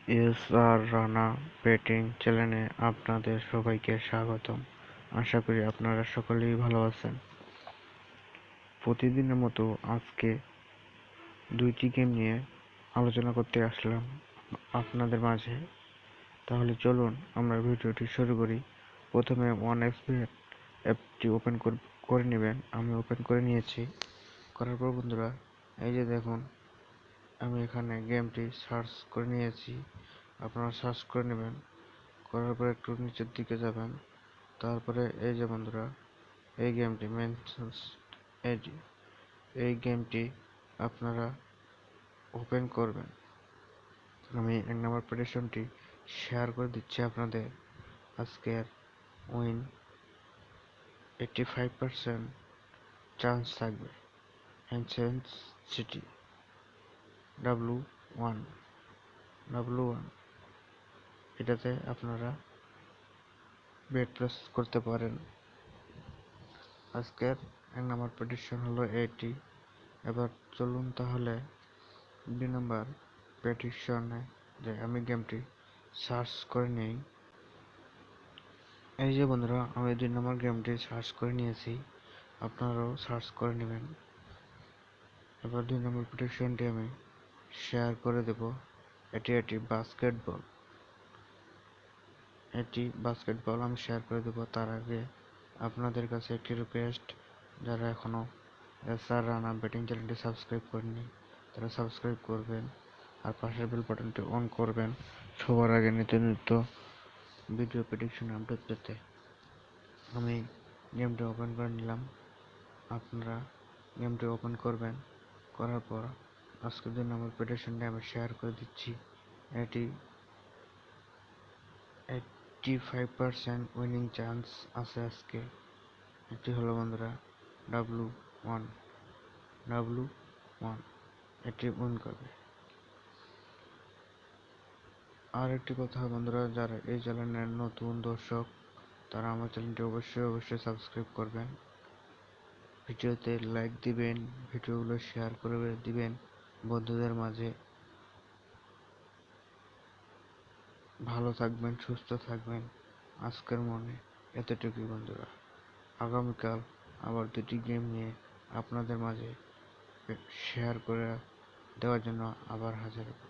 আর Rana betting চ্যানেলে আপনাদের সবাইকে স্বাগতম। আশা করি আপনারা সকলেই ভালো আছেন। প্রতিদিনের মতো আজকে দুইটি গেম নিয়ে আলোচনা করতে আসলাম আপনাদের মাঝে। তাহলে চলুন আমরা ভিডিওটি শুরু করি। প্রথমে 1xBet অ্যাপটি ওপেন করে নেবেন। আমি ওপেন করে নিয়েছি। করার পর বন্ধুরা, এই যে দেখুন, আমি এখানে গেমটি সার্চ করে নিয়েছি। আপনারা সার্চ করে নেবেন। করার পর একটু নিচের দিকে যাবেন। তারপরে এই যে বন্ধুরা, এই গেমটি এই গেমটি আপনারা ওপেন করবেন। আমি 1 নম্বর প্রেডিকশনটি শেয়ার করে দিচ্ছি আপনাদের। আজকের উইন 85% চান্স থাকবে অ্যানসেন্স সিটি W1 এটাতে আপনারা বেট প্লেস করতে পারেন। আজকের 1 নম্বর প্রেডিকশন হলো এটি। এবার চলুন তাহলে 2 নম্বর প্রেডিকশনে যে আমি গেমটি সার্চ করে নেই। এই যে বন্ধুরা, আমি 2 নম্বর গেমটি সার্চ করে নিয়েছি। আপনারাও সার্চ করে নেবেন। এবার 2 নম্বর প্রেডিকশনটি আমি শেয়ার করে দেব। এটি বাস্কেটবল আমি শেয়ার করে দেব। তার আগে আপনাদের কাছে একটি রিকোয়েস্ট, যারা এখনো আর রানা বেটিং চ্যানেলটি সাবস্ক্রাইব করেননি তারা সাবস্ক্রাইব করবেন আর পাশের বেল বাটনটি অন করবেন সবার আগে নিত্য ভিডিও প্রেডিকশন আপডেট পেতে। আমি গেমটি ওপেন করে নিলাম। আপনারা গেমটি ওপেন করবেন। করার পর আজকের 2 নম্বর প্রেডিকশনটি আমি শেয়ার করে দিচ্ছি। এটি 85% উইনিং চান্স আছে আজকে। এটি হলো বন্ধুরা W1 এটি উইন করবে। আর একটি কথা বন্ধুরা, যারা এই চ্যানেলের নতুন দর্শক তারা আমার চ্যানেলটি অবশ্যই সাবস্ক্রাইব করবেন। ভিডিওতে লাইক দিবেন, ভিডিওগুলো শেয়ার করে দিবেন বন্ধুদের মাঝে। ভালো থাকবেন, সুস্থ থাকবেন। আজকের মনে এতটুকুই বন্ধুরা। আগামীকাল আবার 2টি গেম নিয়ে আপনাদের মাঝে শেয়ার করে দেওয়ার জন্য আবার হাজির হব।